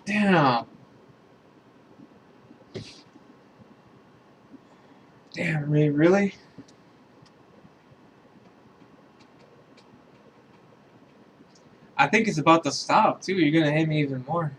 Damn. Damn, really? I think it's about to stop, too. You're gonna hate me even more.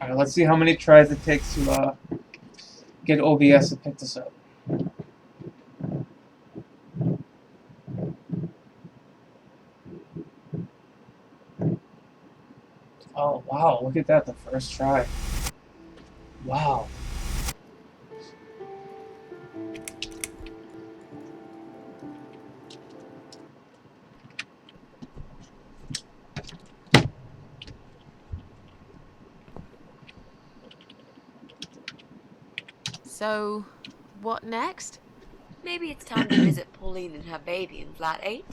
Alright, let's see how many tries it takes to get OBS to pick this up. Oh, wow, look at that, the first try. Wow. So, what next? Maybe it's time to visit Pauline and her baby in flat 8?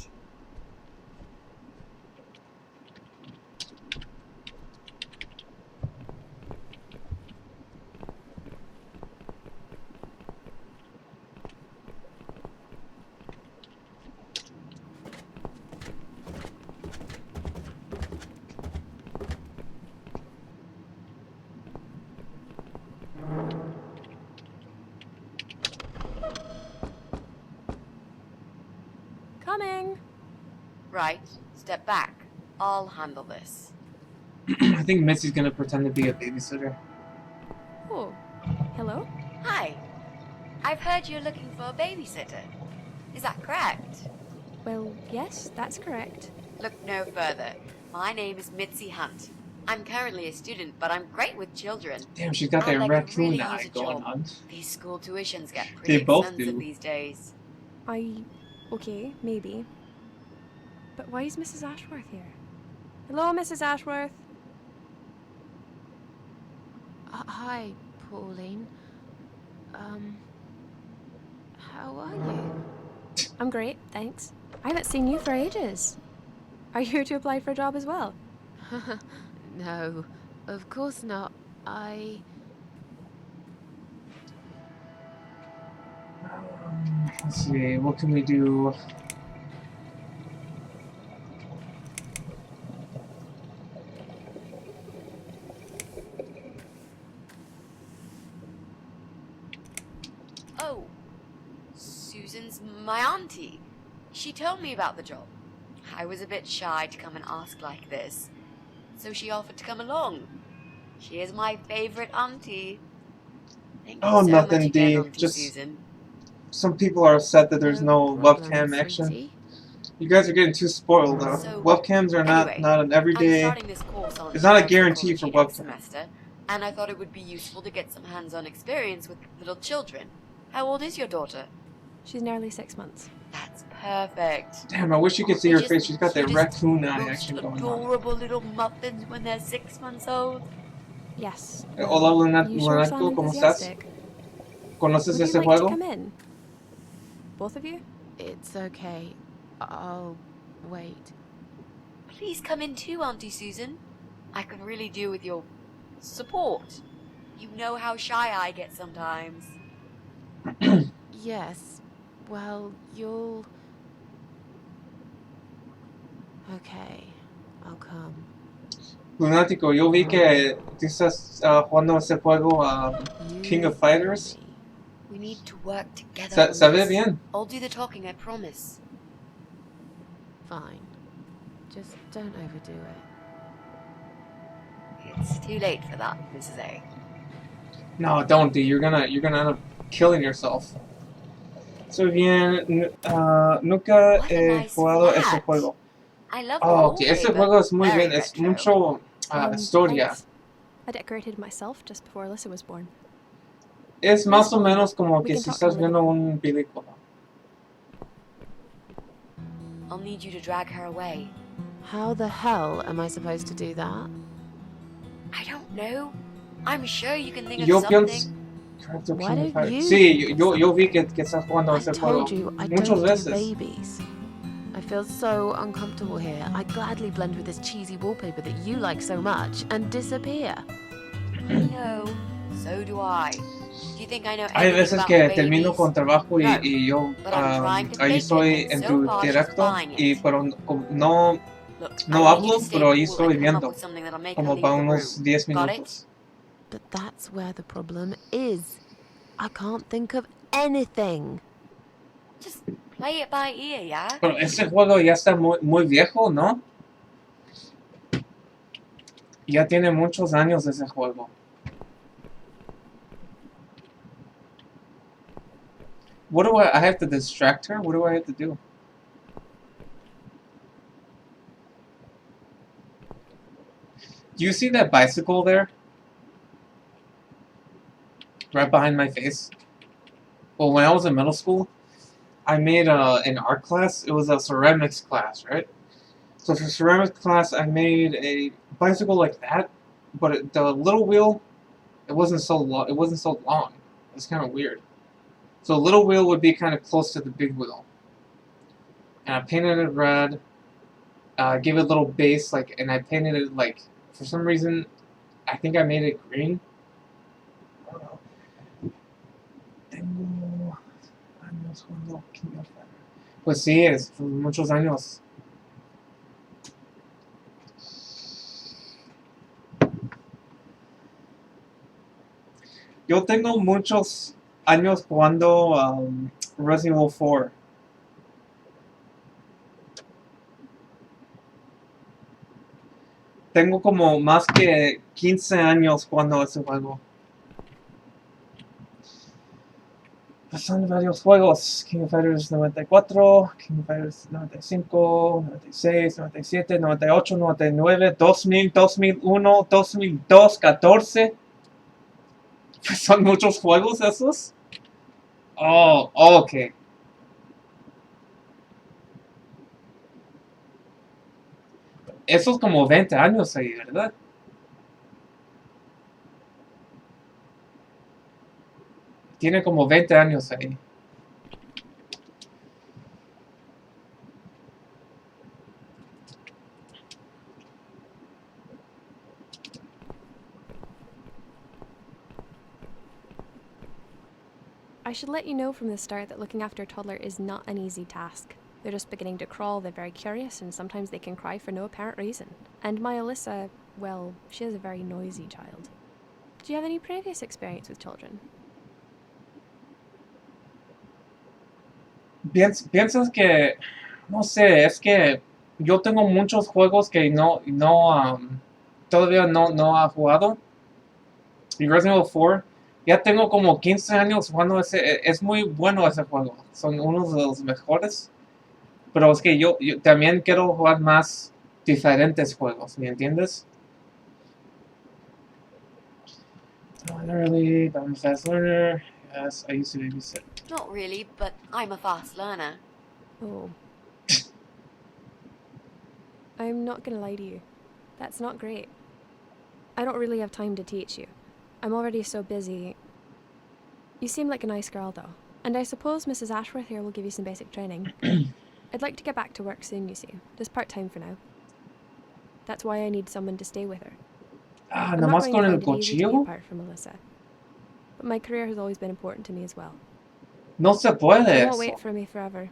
Coming. Right, step back. I'll handle this. I think Mitzi's gonna pretend to be a babysitter. Oh, hello? Hi. I've heard you're looking for a babysitter. Is that correct? Well, yes, that's correct. Look no further. My name is Mitzi Hunt. I'm currently a student, but I'm great with children. Damn, she's got that And I could raccoon really eye use a going job. on. These school tuitions get They pretty both expensive do. these days. Okay, maybe. But why is Mrs. Ashworth here? Hello, Mrs. Ashworth. Hi, Pauline. How are you? I'm great, thanks. I haven't seen you for ages. Are you here to apply for a job as well? No, of course not. Let's see, what can we do? Oh, Susan's my auntie. She told me about the job. I was a bit shy to come and ask like this, so she offered to come along. She is my favorite auntie. Thank you Oh, so nothing, much again, D. Auntie Just Susan. some people are upset that there's no problem, webcam action. sweetie. You guys are getting too spoiled, though. So, Webcams are anyway, not an I'm everyday. starting this course on It's not a child guarantee for psychology next webcam. semester, and I thought it would be useful to get some hands-on experience with little children. How old is your daughter? She's nearly 6 months. That's perfect. Damn, I wish you could see They're her just face. the She's got that cutest, raccoon eye most action going on. adorable little muffins when they're 6 months old. Yes. Hola, You sure sound Lunato, ¿cómo estás? enthusiastic. ¿Conoces Would ese you like to juego? come in? Both of you? It's okay. I'll wait. Please come in too, Auntie Susan. I could really do with your support. You know how shy I get sometimes. Yes. Well, you'll... Okay. I'll come. Lunático, yo vi que tú estás jugando ese juego King You of Fighters. follow me. We need to work together on Se ve this. bien. I'll do the talking, I promise. Fine. Just don't overdo it. It's too late for that, Mrs. A. No, don't, dude. You're gonna end up killing yourself. Soy bien. Nunca What a he nice jugado ese flat. juego. I love the Oh, ok. Ese wallpaper. juego es muy Very bien. Es retro. mucho historia. Thanks. I decorated myself just before Alyssa was born. Es más o menos como We que can si talk in estás the viendo living un película. I'll need you to drag her away. How the hell am I supposed to do that? I don't know. I'm sure you can think of Yo something. pienso. Why don't you Sí, think of yo vi something? que estás jugando I ese juego told you I muchas don't do veces. babies. I feel so uncomfortable here. I gladly blend with this cheesy wallpaper that you like so much and disappear. I know. So do I. Do you think I know Hay anything veces about que babies? termino con trabajo No, y yo but I'm trying to ahí fake estoy it, and en so tu far she's directo fine y it. pero no Look, no I need you hablo, to stay pero ahí cool estoy and come up viendo with something that'll make her como leave para the unos room. 10 Got it? minutos. But that's where the problem is. I can't think of anything. Just play it by ear, yeah? Pero ese juego ya está muy viejo, ¿no? Ya tiene muchos años ese juego. What do I have to distract her? What do I have to do? Do you see that bicycle there? Right behind my face? Well, when I was in middle school, I made an art class. It was a ceramics class, right? So for ceramics class, I made a bicycle like that, but the little wheel, it wasn't so long. It wasn't so long. It was kind of weird. So the little wheel would be kind of close to the big wheel, and I painted it red. Gave it a little base, and I painted it for some reason, I think I made it green. I don't know. Tengo años jugando King of Fighters. Pues sí, es muchos años. Yo tengo muchos años jugando Resident Evil 4. Tengo como más que 15 años jugando ese juego. Pues son varios juegos. King of Fighters 94, King of Fighters 95, 96, 97, 98, 99, 2000, 2001, 2002, 14. Pues son muchos juegos esos. Oh, ok. Eso es como 20 años ahí, ¿verdad? Tiene como 20 años ahí. I should let you know from the start that looking after a toddler is not an easy task. They're just beginning to crawl, they're very curious, and sometimes they can cry for no apparent reason. And my Alyssa, well, she is a very noisy child. Do you have any previous experience with children? Piensas que, no sé, es que yo tengo muchos juegos que todavía no ha jugado. Y Resident Evil 4, ya tengo como 15 años jugando ese, es muy bueno ese juego, son unos de los mejores. Pero es que yo también quiero jugar más diferentes juegos, ¿me entiendes? Not early, but I'm a fast learner. Yes, I used to babysit. Not really, but I'm a fast learner. Oh. I'm not gonna lie to you. That's not great. I don't really have time to teach you. I'm already so busy. You seem like a nice girl, though. And I suppose Mrs. Ashworth here will give you some basic training. I'd like to get back to work soon, you see. Just part-time for now. That's why I need someone to stay with her. Ah, I'm not nomás going con to el find it easy to be cuchillo. apart from Alyssa. But my career has always been important to me as well. No se puede They won't eso. wait for me forever.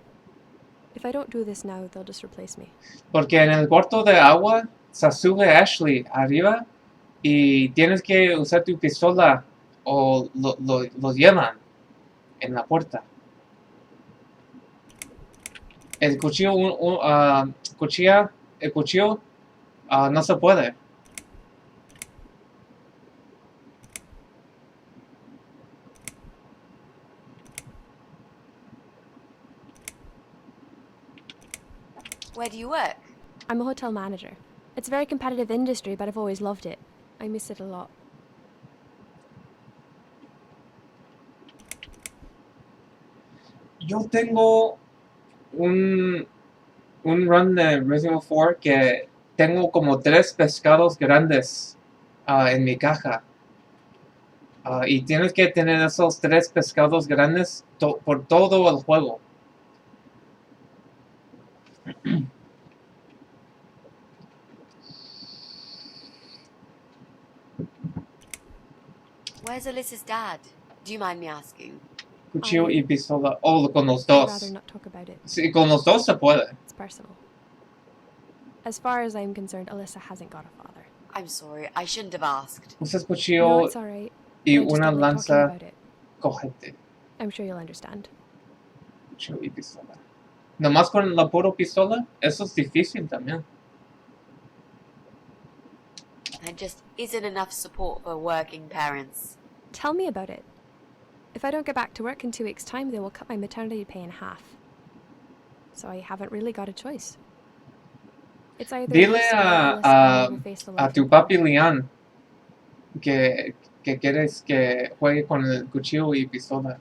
If I don't do this now, they'll just replace me. Porque en el cuarto de agua se sube Ashley arriba y tienes que usar tu pistola o lo llevan en la puerta. El cuchillo, el cuchillo no se puede. Where do you work? I'm a hotel manager. It's a very competitive industry, but I've always loved it. I miss it a lot. Yo tengo un run de Resident Evil 4 que tengo como 3 pescados grandes en mi caja. Y tienes que tener esos 3 pescados grandes por todo el juego. Where's Alyssa's dad? Do you mind me asking? Cuchillo y pistola. Oh, con los I'd dos. rather not talk about it. Sí, con los dos se puede. It's personal. As far as I'm concerned, Alyssa hasn't got a father. I'm sorry, I shouldn't have asked. Usas No, cuchillo it's alright. y I just una don't like talking lanza about it. cogente. I'm sure you'll understand. Cuchillo y pistola. Nomás con la puro pistola, eso es difícil también. There just isn't enough support for working parents. Tell me about it. If I don't get back to work in 2 weeks' time, they will cut my maternity pay in half. So I haven't really got a choice. It's either Dile this or Alice and we will face the a life tu of papi crime. Lian que quieres que juegue con el cuchillo y pistola.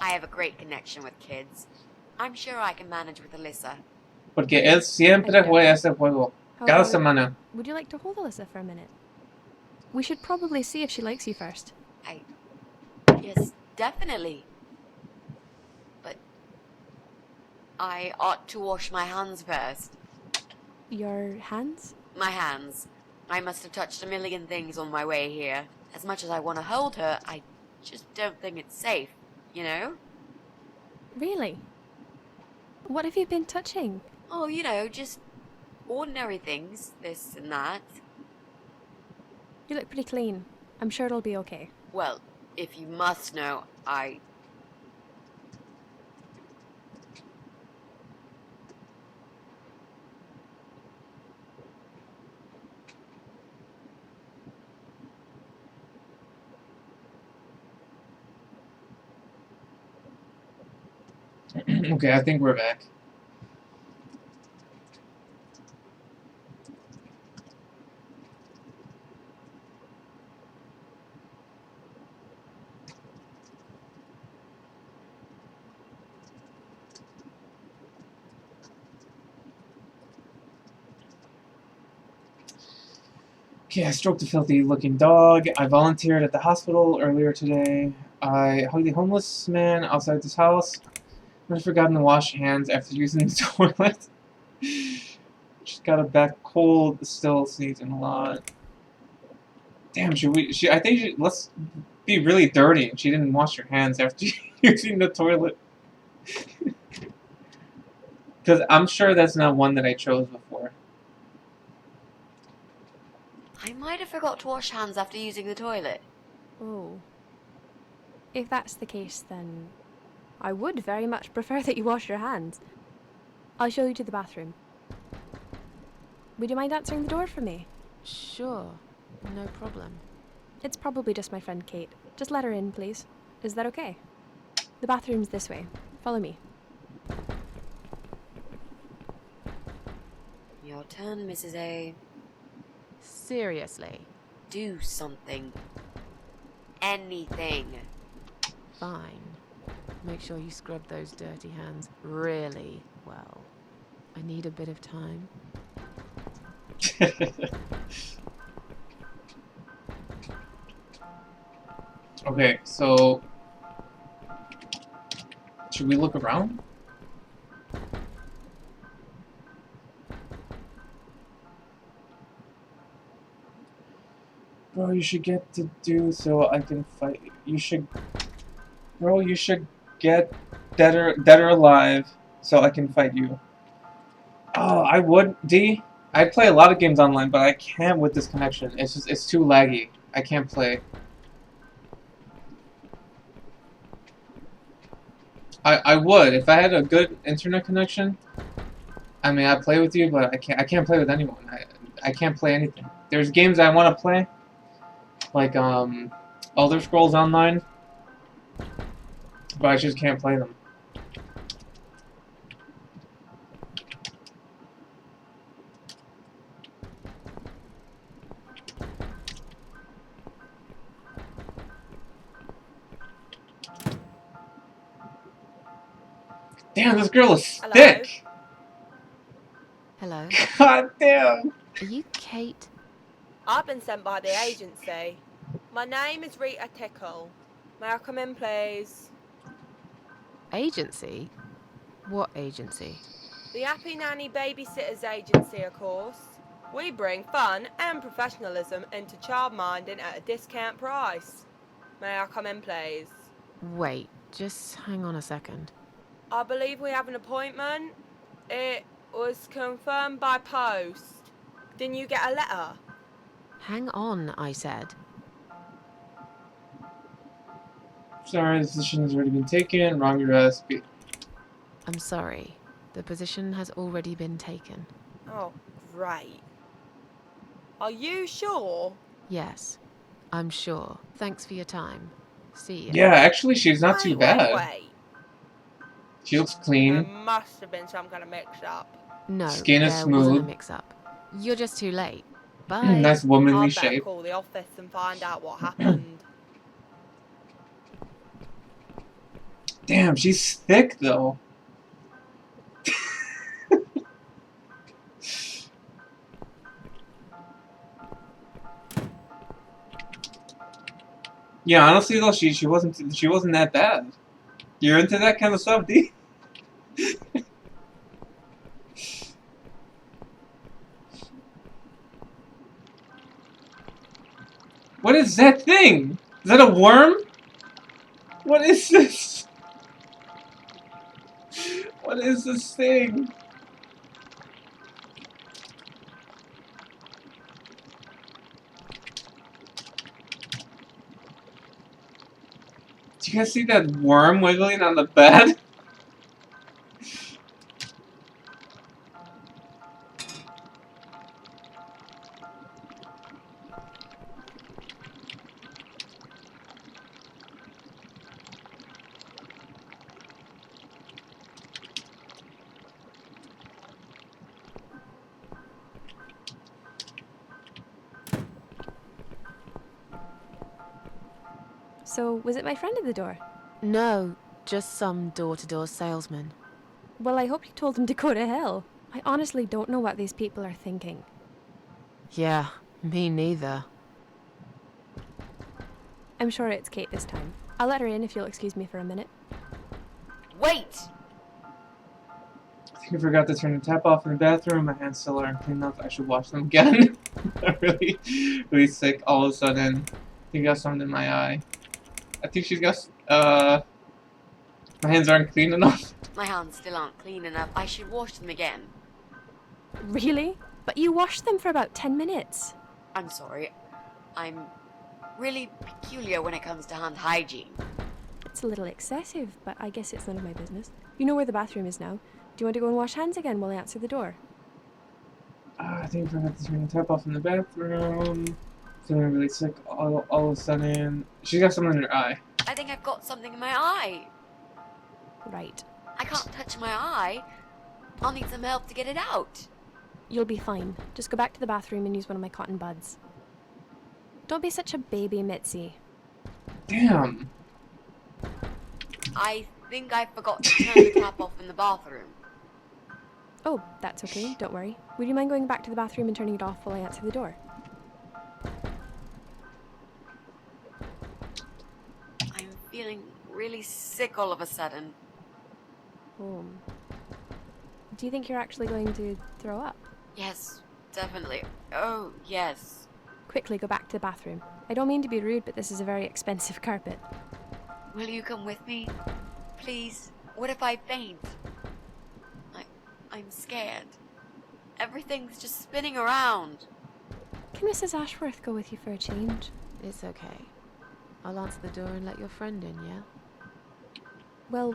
I have a great connection with kids. I'm sure I can manage with Alyssa. Porque él siempre juega ese juego. How Cada about- semana. Would you like to hold Alyssa for a minute? We should probably see if she likes you first. Yes, definitely. But I ought to wash my hands first. Your hands? My hands. I must have touched a million things on my way here. As much as I want to hold her, I just don't think it's safe, you know? Really? What have you been touching? Oh, you know, just ordinary things, this and that. You look pretty clean. I'm sure it'll be okay. Well, if you must know, I... Okay, I think we're back. Okay, I stroked a filthy looking dog. I volunteered at the hospital earlier today. I hugged a homeless man outside this house. I've forgotten to wash hands after using the toilet. She's got a back cold, still sneezing a lot. Damn, I think let's be really dirty. She didn't wash her hands after using the toilet. Because I'm sure that's not one that I chose before. I might have forgot to wash hands after using the toilet. Oh. If that's the case, then I would very much prefer that you wash your hands. I'll show you to the bathroom. Would you mind answering the door for me? Sure, no problem. It's probably just my friend Kate. Just let her in, please. Is that okay? The bathroom's this way. Follow me. Your turn, Mrs. A. Seriously, Do something. Anything. fine. Make sure you scrub those dirty hands really well. I need a bit of time. Okay, so should we look around? Bro, you should get to do so I can fight. You should, bro. You should get dead or alive so I can fight you. Oh, I would, D. I'd play a lot of games online, but I can't with this connection. It's too laggy. I can't play. I would if I had a good internet connection. I mean, I'd play with you, but I can't play with anyone. I can't play anything. There's games I want to play, like Elder Scrolls Online, but I just can't play them. Damn, this girl is Hello? thick. Hello. God damn. Are you Kate? I've been sent by the agency. My name is Rita Tickle. May I come in, please? Agency? What agency? The Happy Nanny Babysitters Agency, of course. We bring fun and professionalism into childminding at a discount price. May I come in, please? Wait, just hang on a second. I believe we have an appointment. It was confirmed by post. Didn't you get a letter? Hang on, I said. Sorry, the position has already been taken. Wrong address. I'm sorry. The position has already been taken. Oh, great. Are you sure? Yes, I'm sure. Thanks for your time. See ya. Yeah, actually, she's not too bad. Wait. She looks There clean. must have been some kind of mix-up. No, Skin is there wasn't a smooth. mix-up. You're just too late. Bye. Nice womanly I'd better shape. call the office and find out what happened. Damn, she's thick though. Yeah, honestly though, she wasn't that bad. You're into that kind of stuff, D? What is that thing? Is that a worm? What is this? What is this thing? Do you guys see that worm wiggling on the bed? So, was it my friend at the door? No, just some door-to-door salesman. Well, I hope you told him to go to hell. I honestly don't know what these people are thinking. Yeah, me neither. I'm sure it's Kate this time. I'll let her in if you'll excuse me for a minute. Wait! I think I forgot to turn the tap off in the bathroom. My hands still aren't clean enough. I should wash them again. I'm really sick all of a sudden. I think I got something in my eye. I think she's got, my hands aren't clean enough. My hands still aren't clean enough. I should wash them again. Really? But you washed them for about 10 minutes. I'm sorry. I'm really peculiar when it comes to hand hygiene. It's a little excessive, but I guess it's none of my business. You know where the bathroom is now. Do you want to go and wash hands again while I answer the door? I think I forgot to turn the tap off in the bathroom. Feeling really sick all of a sudden. She's got something in her eye. I think I've got something in my eye. Right. I can't touch my eye. I'll need some help to get it out. You'll be fine. Just go back to the bathroom and use one of my cotton buds. Don't be such a baby, Mitzi. Damn. I think I forgot to turn the tap off in the bathroom. Oh, that's okay. Don't worry. Would you mind going back to the bathroom and turning it off while I answer the door? feeling really sick all of a sudden. Oh. Do you think you're actually going to throw up? Yes, definitely. Oh, yes. Quickly go back to the bathroom. I don't mean to be rude, but this is a very expensive carpet. Will you come with me? Please? What if I faint? I'm scared. Everything's just spinning around. Can Mrs. Ashworth go with you for a change? It's okay. I'll answer the door and let your friend in, yeah? Well,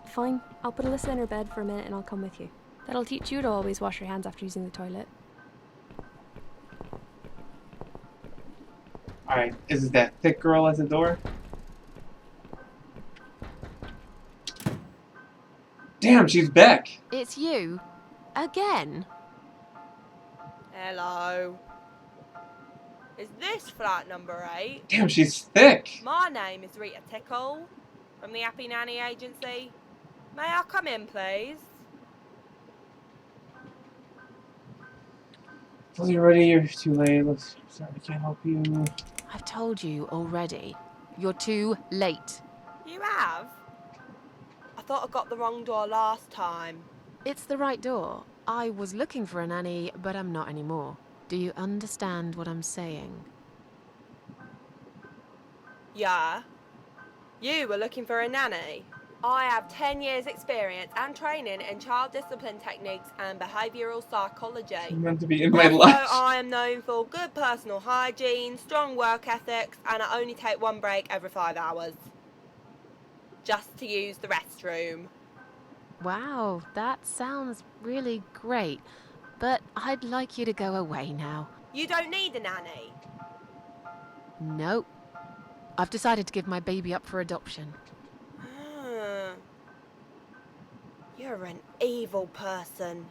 fine. I'll put Alyssa in her bed for a minute and I'll come with you. That'll teach you to always wash your hands after using the toilet. Alright, is it that thick girl at the door? Damn, she's back! It's you? Again? Hello. Is this flat number 8? Damn, she's thick! My name is Rita Tickle from the Happy Nanny Agency. May I come in, please? Well, you're ready, you're too late. Sorry, I can't help you. I've told you already. You're too late. You have? I thought I got the wrong door last time. It's the right door. I was looking for a nanny, but I'm not anymore. Do you understand what I'm saying? Yeah. You were looking for a nanny? I have 10 years experience and training in child discipline techniques and behavioural psychology. She's meant to be in my Also, life. I am known for good personal hygiene, strong work ethics, and I only take one break every 5 hours. Just to use the restroom. Wow, that sounds really great. But I'd like you to go away now. You don't need a nanny. Nope. I've decided to give my baby up for adoption. You're an evil person.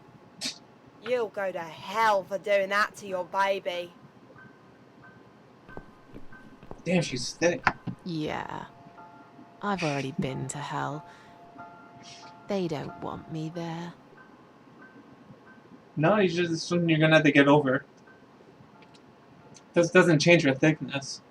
You'll go to hell for doing that to your baby. Damn, she's thick. Yeah. I've already been to hell. They don't want me there. No, it's something you're gonna have to get over. This doesn't change her thickness.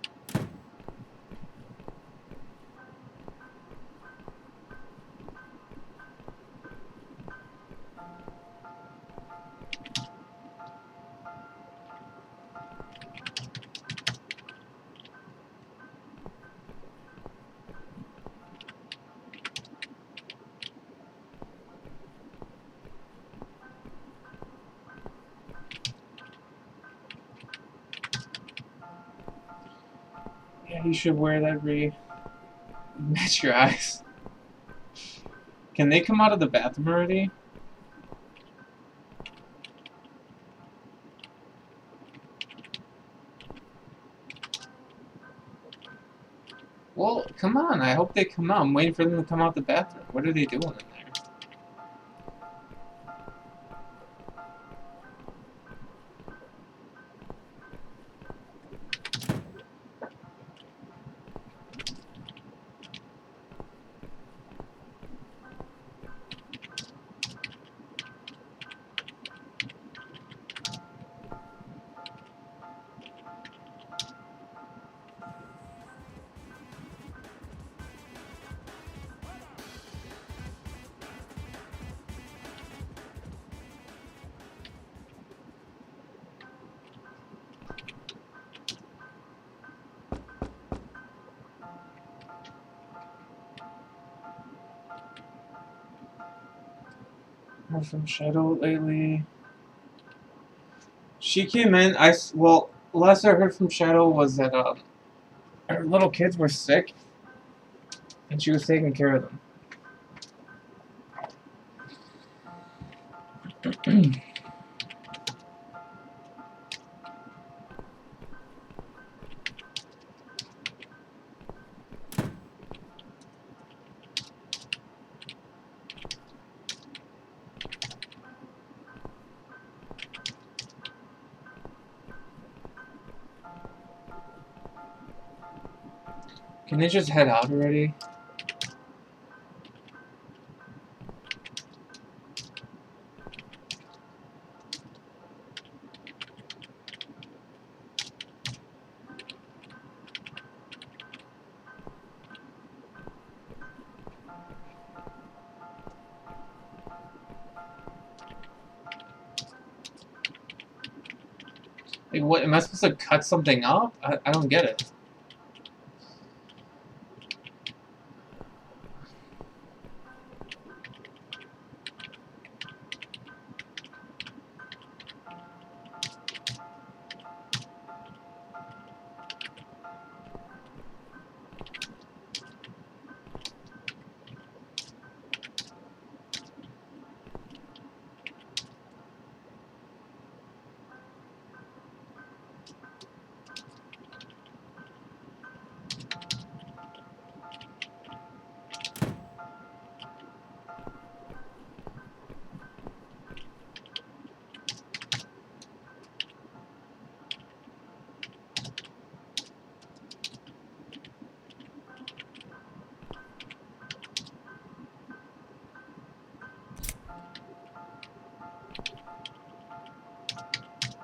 Yeah, you should wear that match your eyes. Can they come out of the bathroom already? Well, come on. I hope they come out. I'm waiting for them to come out the bathroom. What are they doing in there? Heard from Shadow lately. She came in. Well, last I heard from Shadow was that her little kids were sick, and she was taking care of them. Can they just head out already? Like, what, am I supposed to cut something up? I don't get it.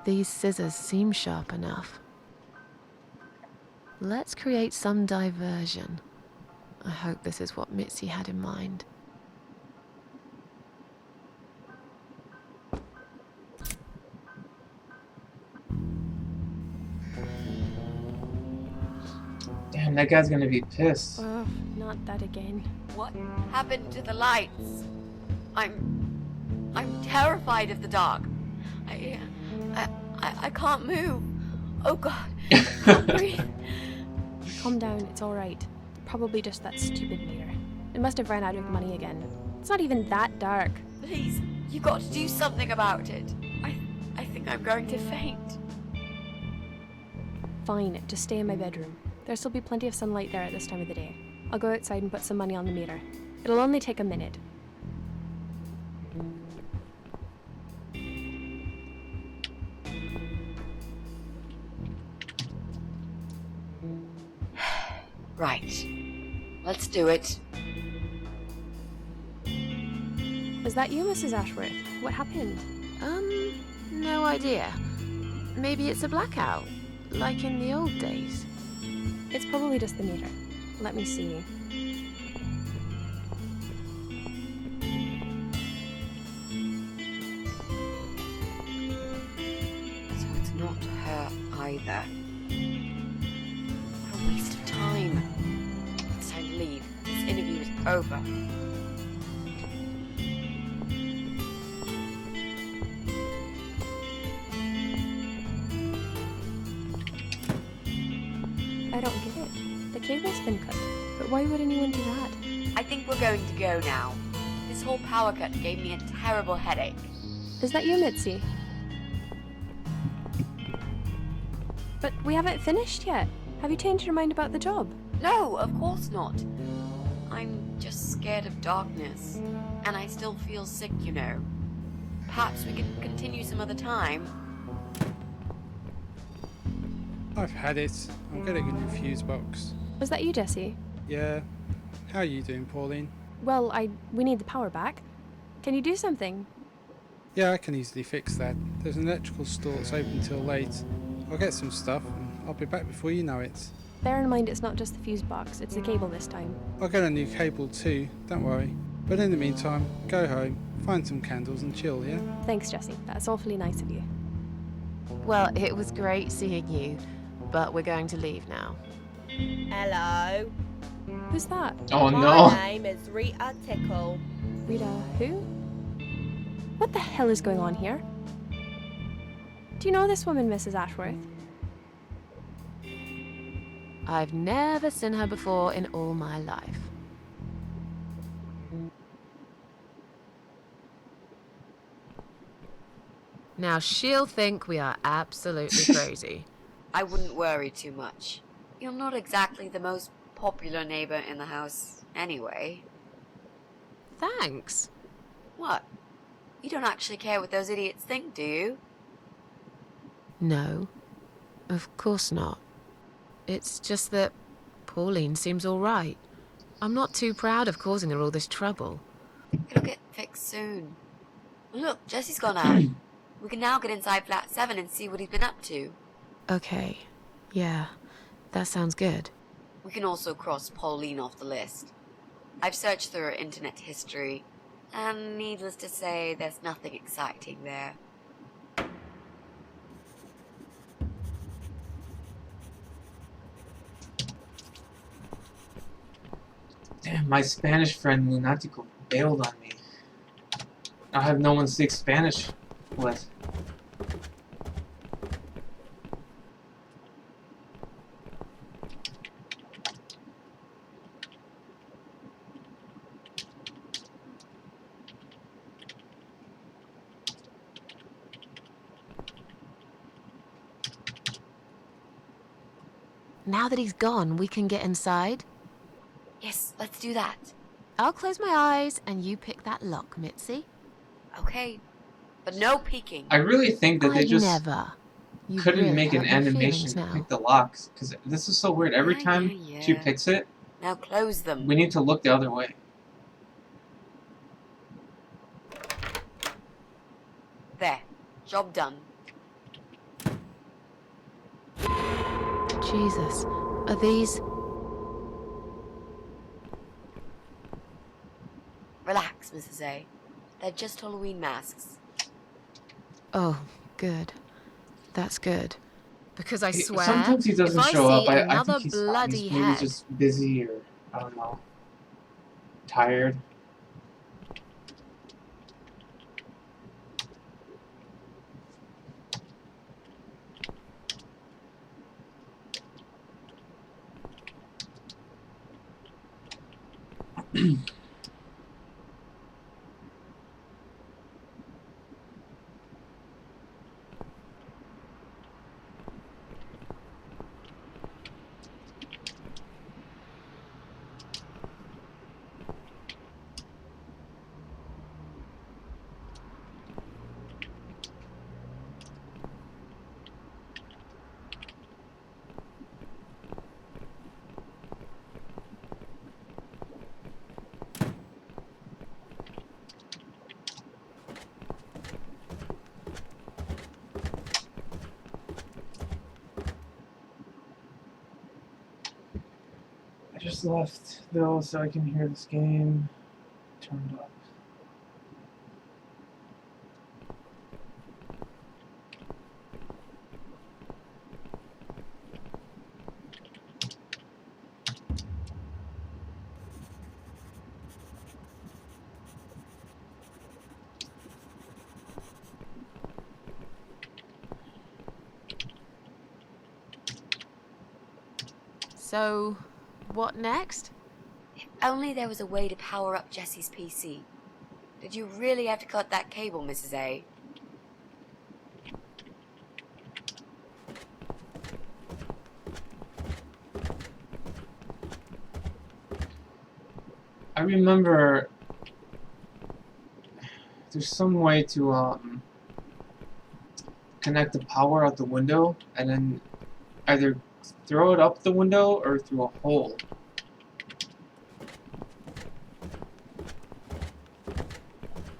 These scissors seem sharp enough. Let's create some diversion. I hope this is what Mitzi had in mind. Damn, that guy's gonna be pissed. Oh, not that again. What happened to the lights? I'm terrified of the dark. I can't move. Oh God, I can't breathe. Calm down, it's alright. Probably just that stupid meter. It must have run out of money again. It's not even that dark. Please, you got to do something about it. I think I'm going to faint. Fine, just stay in my bedroom. There'll still be plenty of sunlight there at this time of the day. I'll go outside and put some money on the meter. It'll only take a minute. Right. Let's do it. Is that you, Mrs. Ashworth? What happened? No idea. Maybe it's a blackout, like in the old days. It's probably just the meter. Let me see. So it's not her either. What a waste of time. It's time to leave. This interview is over. I don't get it. The cable's been cut. But why would anyone do that? I think we're going to go now. This whole power cut gave me a terrible headache. Is that you, Mitzi? But we haven't finished yet. Have you changed your mind about the job? No, of course not. I'm just scared of darkness. And I still feel sick, you know. Perhaps we can continue some other time. I've had it. I'm getting a new fuse box. Was that you, Jesse? Yeah. How are you doing, Pauline? Well, we need the power back. Can you do something? Yeah, I can easily fix that. There's an electrical store that's open till late. I'll get some stuff and I'll be back before you know it. Bear in mind it's not just the fuse box, it's the cable this time. I'll get a new cable too, don't worry. But in the meantime, go home, find some candles and chill, yeah? Thanks, Jesse. That's awfully nice of you. Well, it was great seeing you, but we're going to leave now. Hello. Who's that? Oh My no. name is Rita Tickle. Rita, who? What the hell is going on here? Do you know this woman, Mrs. Ashworth? I've never seen her before in all my life. Now she'll think we are absolutely crazy. I wouldn't worry too much. You're not exactly the most popular neighbor in the house anyway. Thanks. What? You don't actually care what those idiots think, do you? No, of course not. It's just that Pauline seems all right. I'm not too proud of causing her all this trouble. It'll get fixed soon. Look, Jesse's gone out. We can now get inside flat 7 and see what he's been up to. Okay, yeah, that sounds good. We can also cross Pauline off the list. I've searched through her internet history, and needless to say, there's nothing exciting there. my Spanish friend Lunatico bailed on me. I have no one to speak Spanish with. Now that he's gone, we can get inside. Yes, let's do that. I'll close my eyes and you pick that lock, Mitzi. Okay. But no peeking. I really think that they I just never. You couldn't really make an hurt my animation feelings to now. pick the locks, because this is so weird. Every Yeah, time yeah, she yeah. picks it, Now close them. we need to look the other way. There. Job done. Jesus, are these? Relax, Mrs. A. They're just Halloween masks. Oh, good. That's good. Because I swear, Sometimes he doesn't if I show see up. I another think he's fine. bloody He's maybe head, just busy or, I don't know, tired. I just left, though, so I can hear this game turned up. so what next? If only there was a way to power up Jesse's PC. Did you really have to cut that cable, Mrs. A? I remember there's some way to connect the power out the window and then either throw it up the window or through a hole.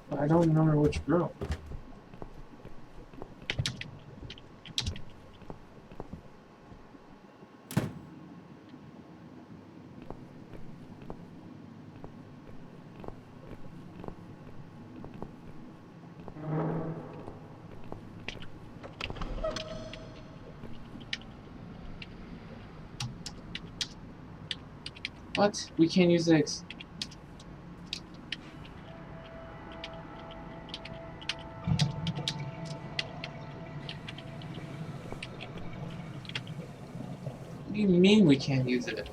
But I don't remember which room. What? We can't use the What do you mean we can't use it?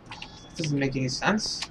That doesn't make any sense.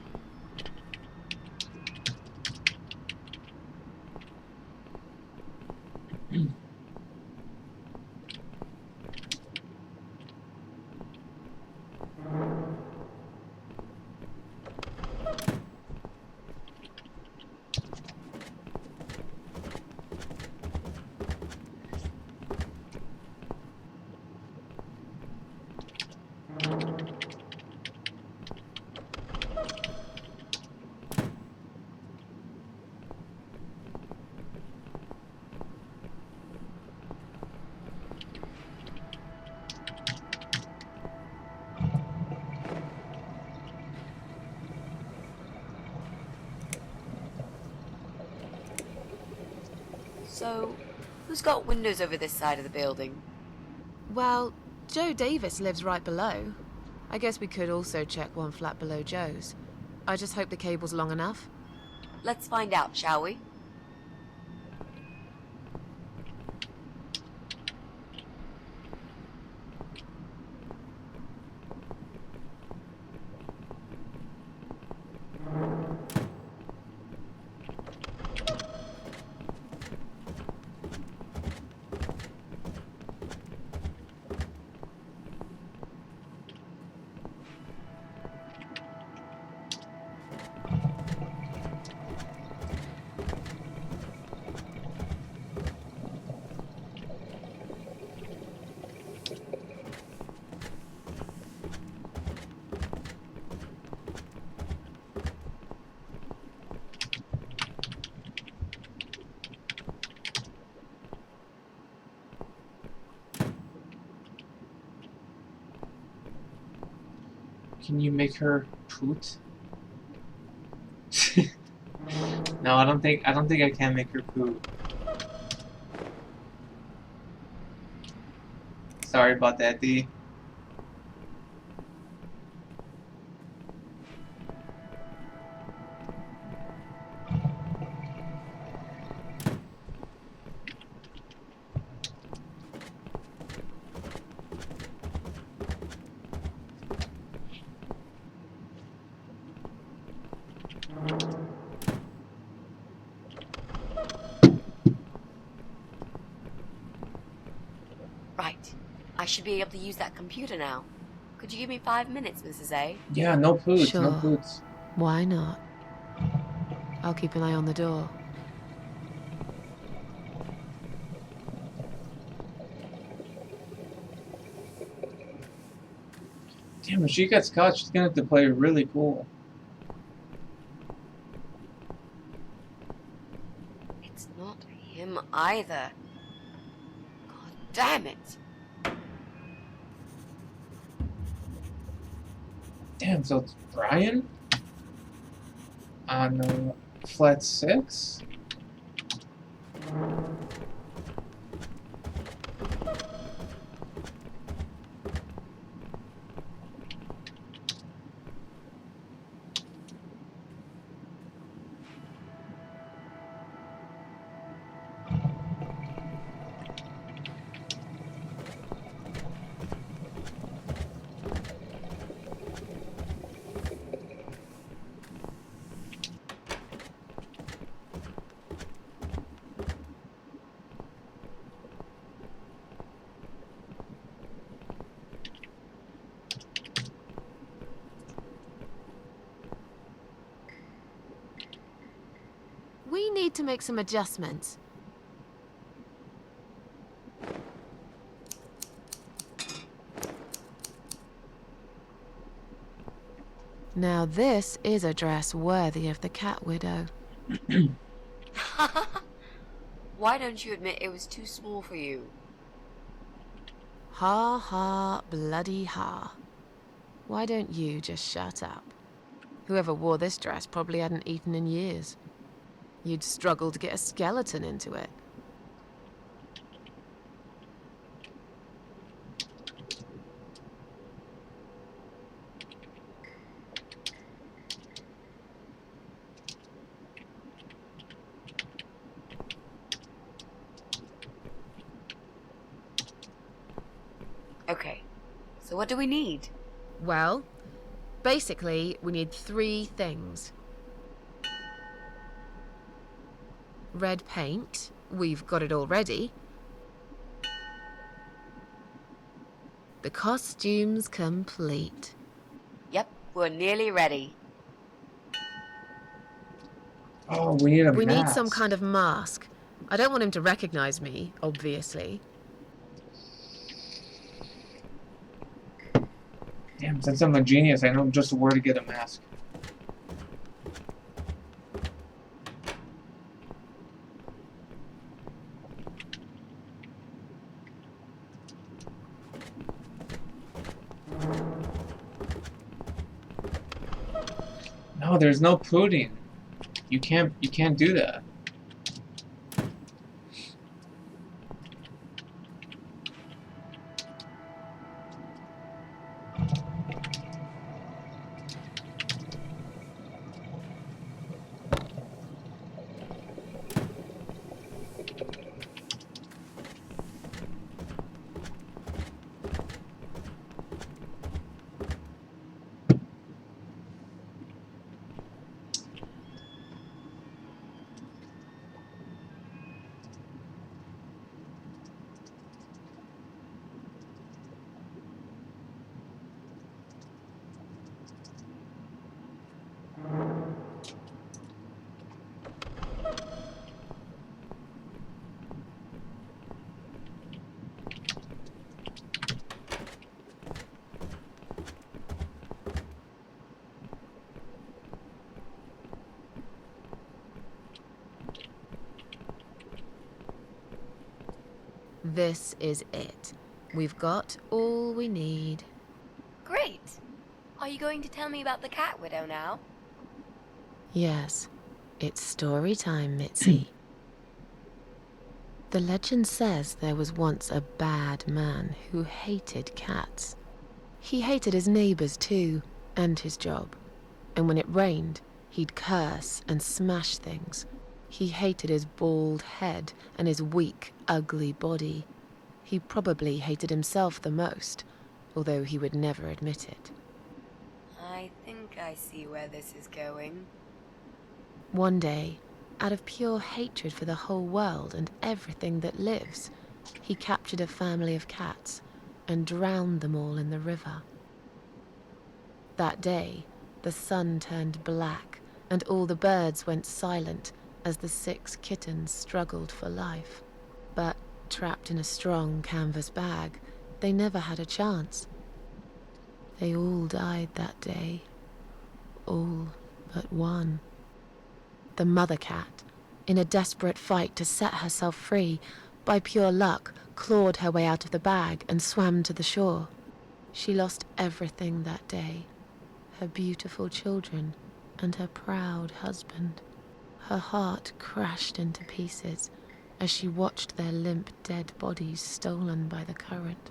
So, who's got windows over this side of the building? Well, Joe Davis lives right below. I guess we could also check one flat below Joe's. I just hope the cable's long enough. Let's find out, shall we? Can you make her poot? No, I don't think I can make her poot. Sorry about that, D. Right. I should be able to use that computer now. Could you give me 5 minutes, Mrs. A? Yeah, no poots, Sure. no poots. Why not? I'll keep an eye on the door. Damn, if she gets caught, she's gonna have to play really cool. It's not him either. God damn it. Damn, so it's Brian? On flat 6? We need to make some adjustments. Now this is a dress worthy of the Cat Widow. Why don't you admit it was too small for you? Ha ha, bloody ha. Why don't you just shut up? Whoever wore this dress probably hadn't eaten in years. You'd struggle to get a skeleton into it. Okay, so what do we need? Well, basically, we need 3 things. Red paint. We've got it already. The costume's complete. Yep, we're nearly ready. Oh, we need a We need mask. some kind of mask. I don't want him to recognize me, obviously. Damn, since I'm a genius, I know just where to get a mask. No, there's no pudding. You can't do that. This is it. We've got all we need. Great. Are you going to tell me about the cat widow now? Yes, it's story time, Mitzi. The legend says there was once a bad man who hated cats. He hated his neighbors too, and his job. And when it rained, he'd curse and smash things. He hated his bald head and his weak, ugly body. He probably hated himself the most, although he would never admit it. I think I see where this is going. One day, out of pure hatred for the whole world and everything that lives, he captured a family of cats and drowned them all in the river. That day, the sun turned black and all the birds went silent as the 6 kittens struggled for life. But trapped in a strong canvas bag, they never had a chance. They all died that day. All but one. The mother cat, in a desperate fight to set herself free, by pure luck, clawed her way out of the bag and swam to the shore. She lost everything that day. Her beautiful children and her proud husband. Her heart crashed into pieces as she watched their limp, dead bodies stolen by the current.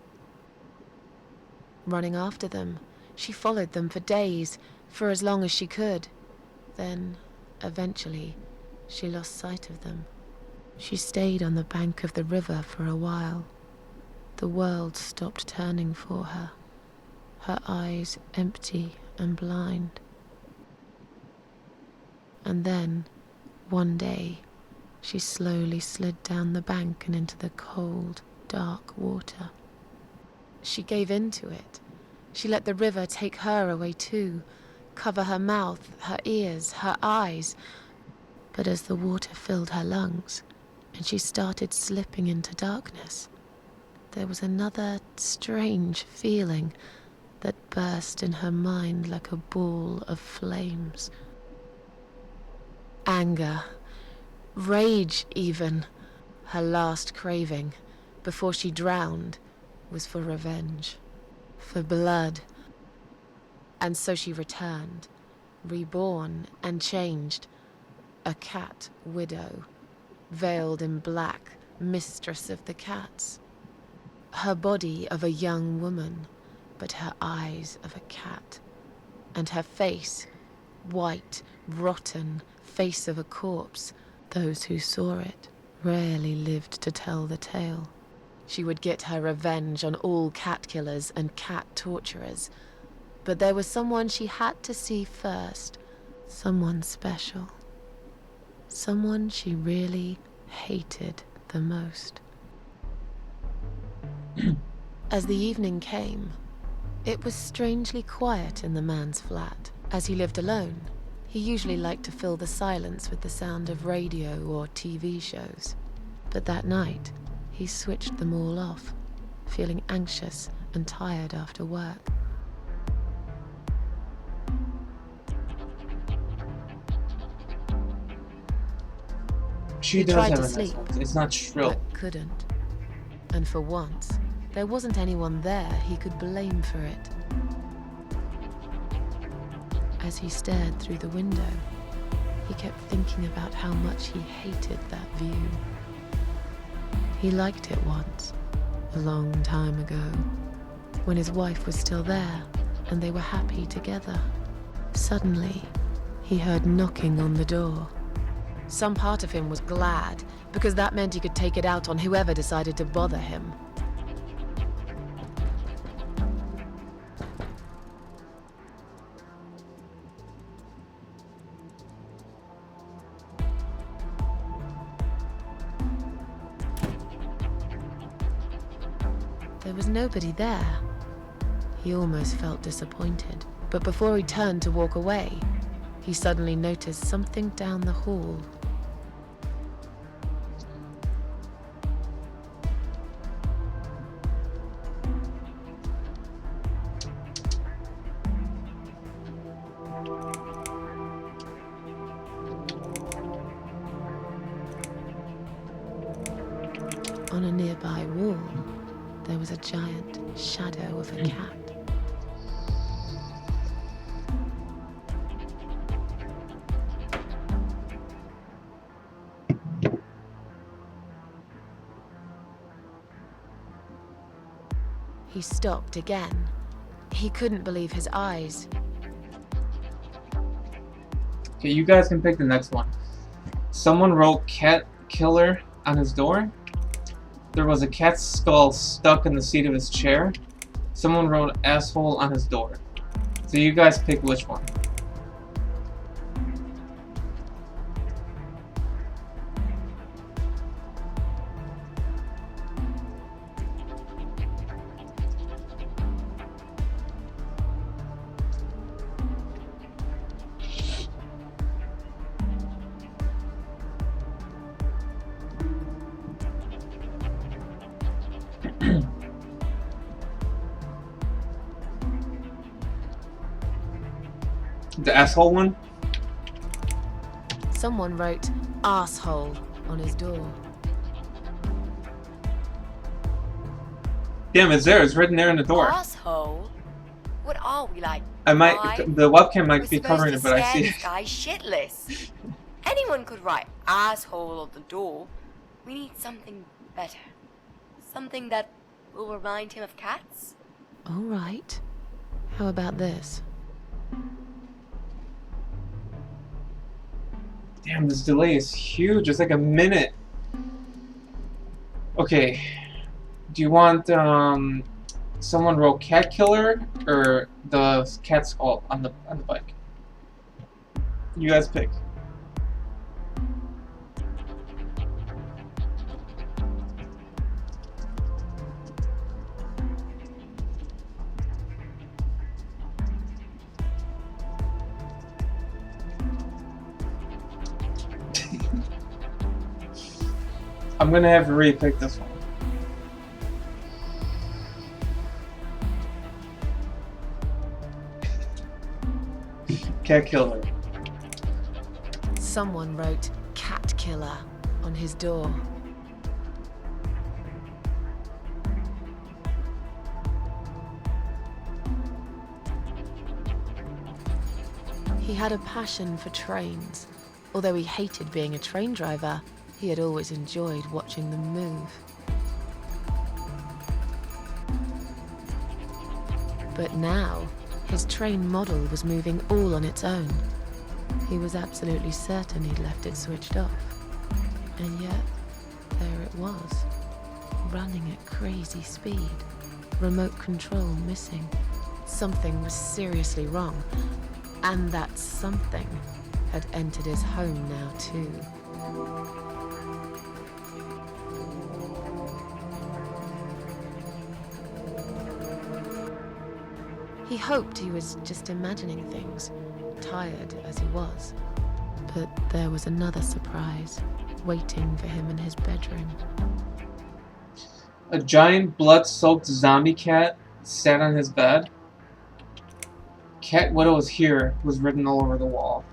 Running after them, she followed them for days, for as long as she could. Then, eventually, she lost sight of them. She stayed on the bank of the river for a while. The world stopped turning for her, her eyes empty and blind. And then, one day, she slowly slid down the bank and into the cold, dark water. She gave in to it. She let the river take her away too, cover her mouth, her ears, her eyes. But as the water filled her lungs, and she started slipping into darkness, there was another strange feeling that burst in her mind like a ball of flames. Anger, rage even. Her last craving, before she drowned, was for revenge, for blood. And so she returned, reborn and changed, a cat widow, veiled in black, mistress of the cats. Her body of a young woman, but her eyes of a cat, and her face, white, rotten, face of a corpse. Those who saw it rarely lived to tell the tale. She would get her revenge on all cat killers and cat torturers. But there was someone she had to see first. Someone special. Someone she really hated the most. As the evening came, it was strangely quiet in the man's flat. As he lived alone, he usually liked to fill the silence with the sound of radio or TV shows. But that night, he switched them all off, feeling anxious and tired after work. She He does tried have to a sleep, nice voice. It's not shrill. but couldn't. And for once, there wasn't anyone there he could blame for it. As he stared through the window, he kept thinking about how much he hated that view. He liked it once, a long time ago, when his wife was still there and they were happy together. Suddenly, he heard knocking on the door. Some part of him was glad, because that meant he could take it out on whoever decided to bother him. There was nobody there. He almost felt disappointed, but before he turned to walk away, he suddenly noticed something down the hall. On a nearby wall, there was a giant shadow of a cat. He stopped again. He couldn't believe his eyes. Okay, you guys can pick the next one. Someone wrote cat killer on his door. There was a cat's skull stuck in the seat of his chair. Someone wrote asshole on his door. So you guys pick which one. The asshole one? Someone wrote asshole on his door. Damn, it's there. It's written there in the door. Asshole? What are we like? I might. five? The webcam might We're be supposed covering to it, but I scare see this it. guy shitless. Anyone could write asshole on the door. We need something better. Something that will remind him of cats. All right. How about this? Damn, this delay is huge. It's like a minute. Okay. Do you want someone wrote cat killer or the cat skull on the bike? You guys pick. I'm gonna have to re-pick this one. Cat killer. Someone wrote cat killer on his door. He had a passion for trains. Although he hated being a train driver, he had always enjoyed watching them move. But now, his train model was moving all on its own. He was absolutely certain he'd left it switched off. And yet, there it was, running at crazy speed, remote control missing. Something was seriously wrong, and that something had entered his home now too. He hoped he was just imagining things, tired as he was. But there was another surprise waiting for him in his bedroom. A giant blood-soaked zombie cat sat on his bed. Cat Widow is here was written all over the wall.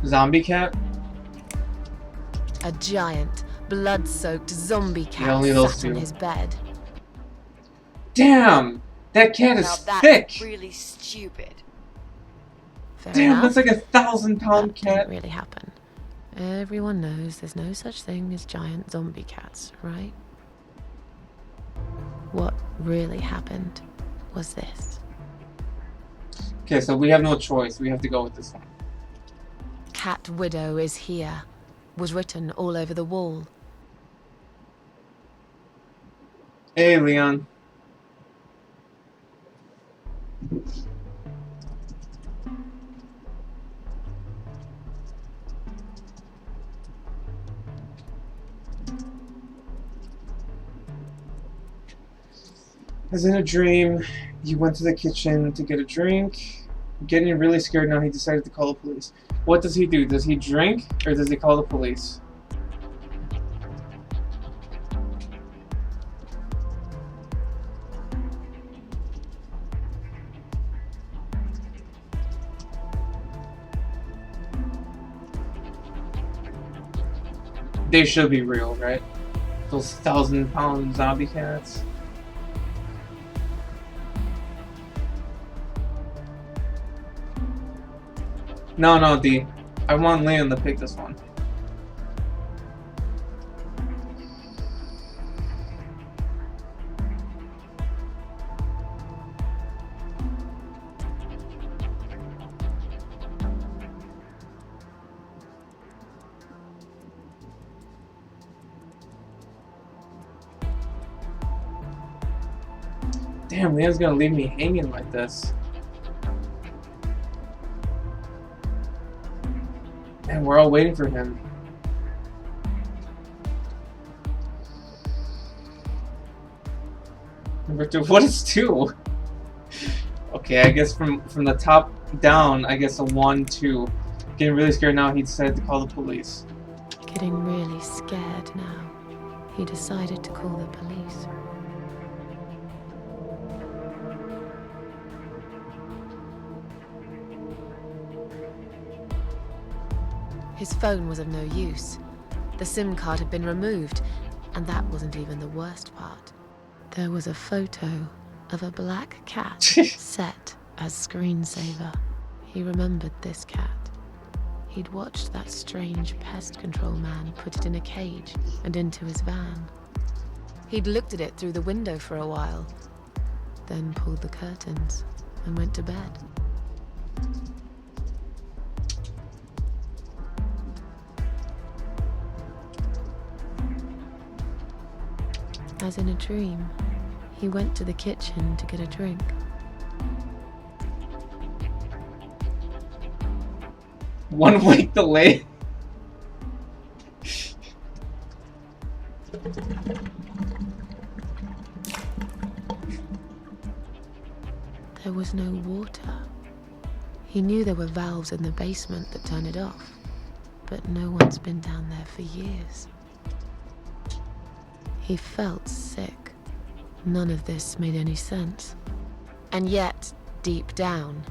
Zombie cat? A giant, blood-soaked zombie cat only those sat on two. his bed. Damn! That cat is Now that's thick! really stupid. Fair Damn, enough. that's like a 1,000-pound That cat. didn't really happen. Everyone knows there's no such thing as giant zombie cats, right? What really happened was this. Okay, so we have no choice. We have to go with this one. Cat Widow is here, was written all over the wall. Hey, Leon. As in a dream, he went to the kitchen to get a drink. Getting really scared now, he decided to call the police. What does he do? Does he drink or does he call the police? They should be real, right? Those 1,000-pound zombie cats. No, D. I want Leon to pick this one. Damn, Leon's gonna leave me hanging like this. And we're all waiting for him. Number 2. What is 2? Okay, I guess from the top down, I guess a 1, 2. Getting really scared now, he decided to call the police. Getting really scared now, he decided to call the police. His phone was of no use. The SIM card had been removed, and that wasn't even the worst part. There was a photo of a black cat set as screensaver. He remembered this cat. He'd watched that strange pest control man put it in a cage and into his van. He'd looked at it through the window for a while, then pulled the curtains and went to bed. As in a dream, he went to the kitchen to get a drink. One week delay. There was no water. He knew there were valves in the basement that turned it off, but no one's been down there for years. He felt sick. None of this made any sense. And yet, deep down,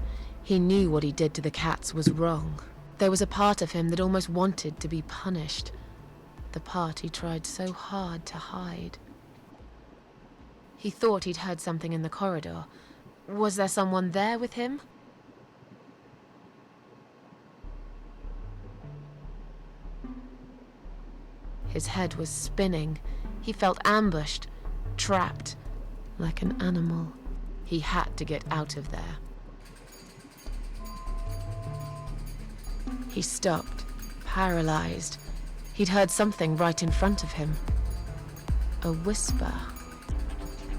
he knew what he did to the cats was wrong. There was a part of him that almost wanted to be punished. The part he tried so hard to hide. He thought he'd heard something in the corridor. Was there someone there with him? His head was spinning. He felt ambushed, trapped, like an animal. He had to get out of there. He stopped, paralyzed. He'd heard something right in front of him. A whisper.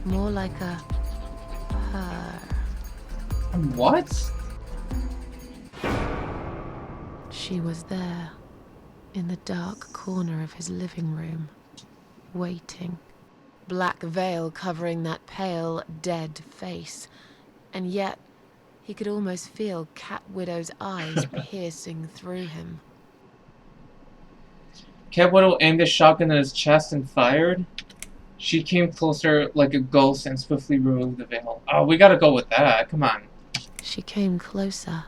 More like a purr. What? She was there, in the dark corner of his living room, waiting. Black veil covering that pale, dead face. And yet, he could almost feel Cat Widow's eyes piercing through him. Cat Widow aimed a shotgun at his chest and fired. She came closer like a ghost and swiftly removed the veil. Oh, we gotta go with that. Come on. She came closer,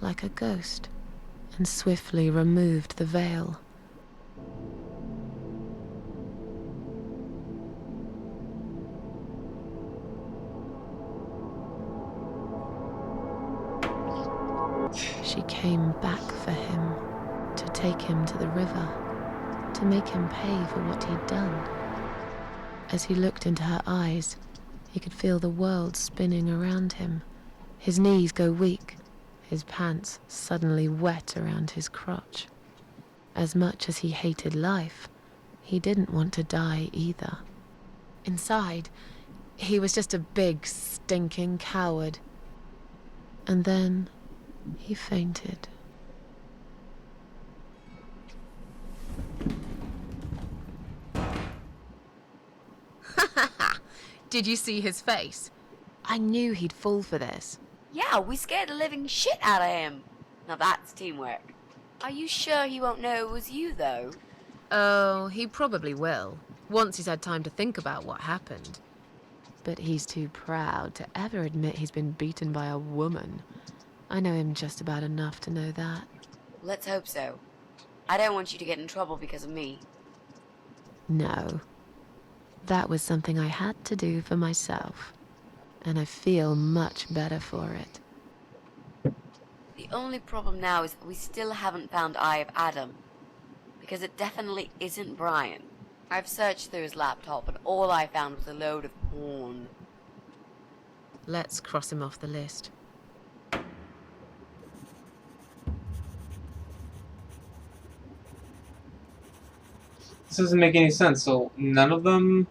like a ghost, and swiftly removed the veil. She came back for him, to take him to the river, to make him pay for what he'd done. As he looked into her eyes, he could feel the world spinning around him. His knees go weak, his pants suddenly wet around his crotch. As much as he hated life, he didn't want to die either. Inside, he was just a big, stinking coward. And then he fainted. Did you see his face? I knew he'd fall for this. Yeah, we scared the living shit out of him. Now that's teamwork. Are you sure he won't know it was you, though? Oh, he probably will, once he's had time to think about what happened. But he's too proud to ever admit he's been beaten by a woman. I know him just about enough to know that. Let's hope so. I don't want you to get in trouble because of me. No. That was something I had to do for myself. And I feel much better for it. The only problem now is that we still haven't found Eye of Adam. Because it definitely isn't Brian. I've searched through his laptop and all I found was a load of porn. Let's cross him off the list. This doesn't make any sense. So none of them.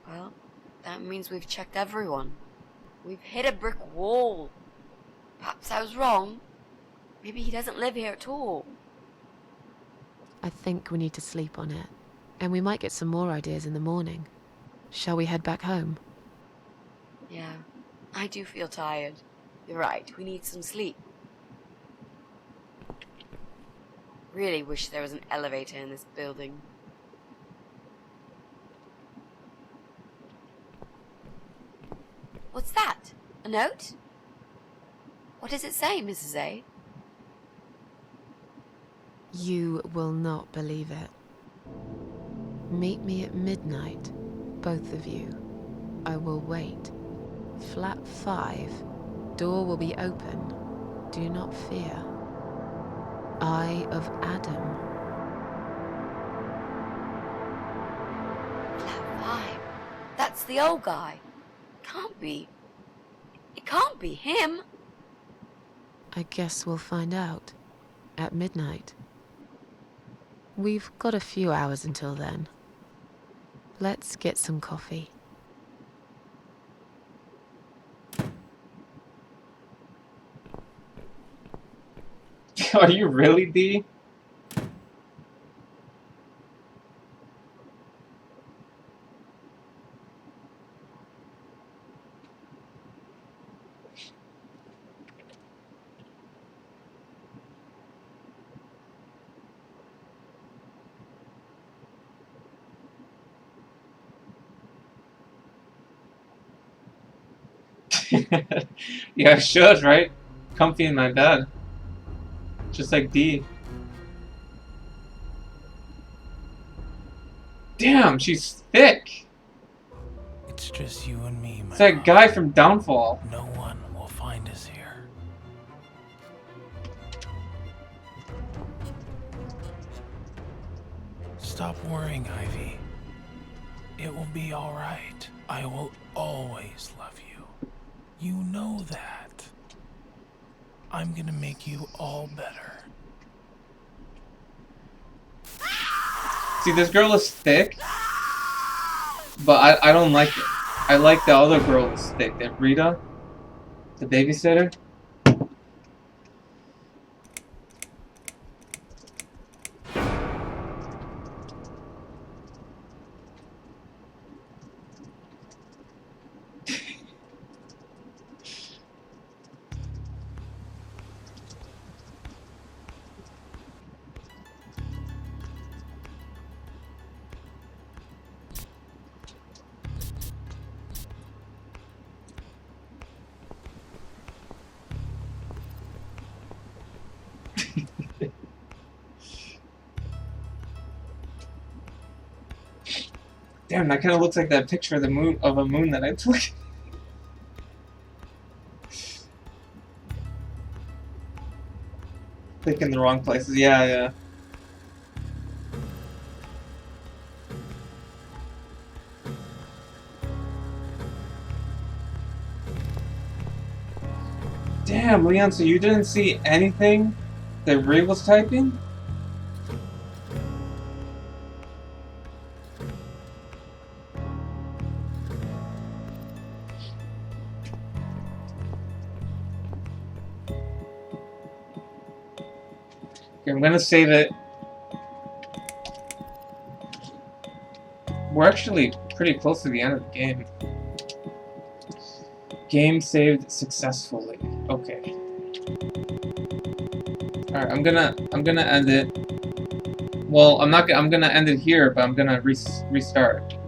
Well, that means we've checked everyone. We've hit a brick wall. Perhaps I was wrong. Maybe he doesn't live here at all. I think we need to sleep on it. And we might get some more ideas in the morning. Shall we head back home? Yeah, I do feel tired. You're right, we need some sleep. Really wish there was an elevator in this building. What's that? A note? What does it say, Mrs. A? You will not believe it. Meet me at midnight, both of you. I will wait. Flat 5. Door will be open. Do not fear. Eye of Adam. Flat 5. That's the old guy. Can't be. It can't be him. I guess we'll find out. At midnight. We've got a few hours until then. Let's get some coffee. Are you really, D? Yeah, I should, right? Comfy in my bed. Just like D. Damn, she's thick. It's just you and me, my It's that love. guy from Downfall. No one will find us here. Stop worrying, Ivy. It will be all right. I will always love you. You know that. I'm gonna make you all better. See, this girl is thick, but I don't like it. I like the other girl who's thick, that Rita, the babysitter. Damn, that kind of looks like that picture of the moon a moon that I took. Click in the wrong places. Yeah, yeah. Damn, Leon, so you didn't see anything that Ray was typing? Okay, I'm gonna save it. We're actually pretty close to the end of the game. Game saved successfully. Okay. Alright, I'm gonna end it. Well, I'm gonna end it here, but I'm gonna restart.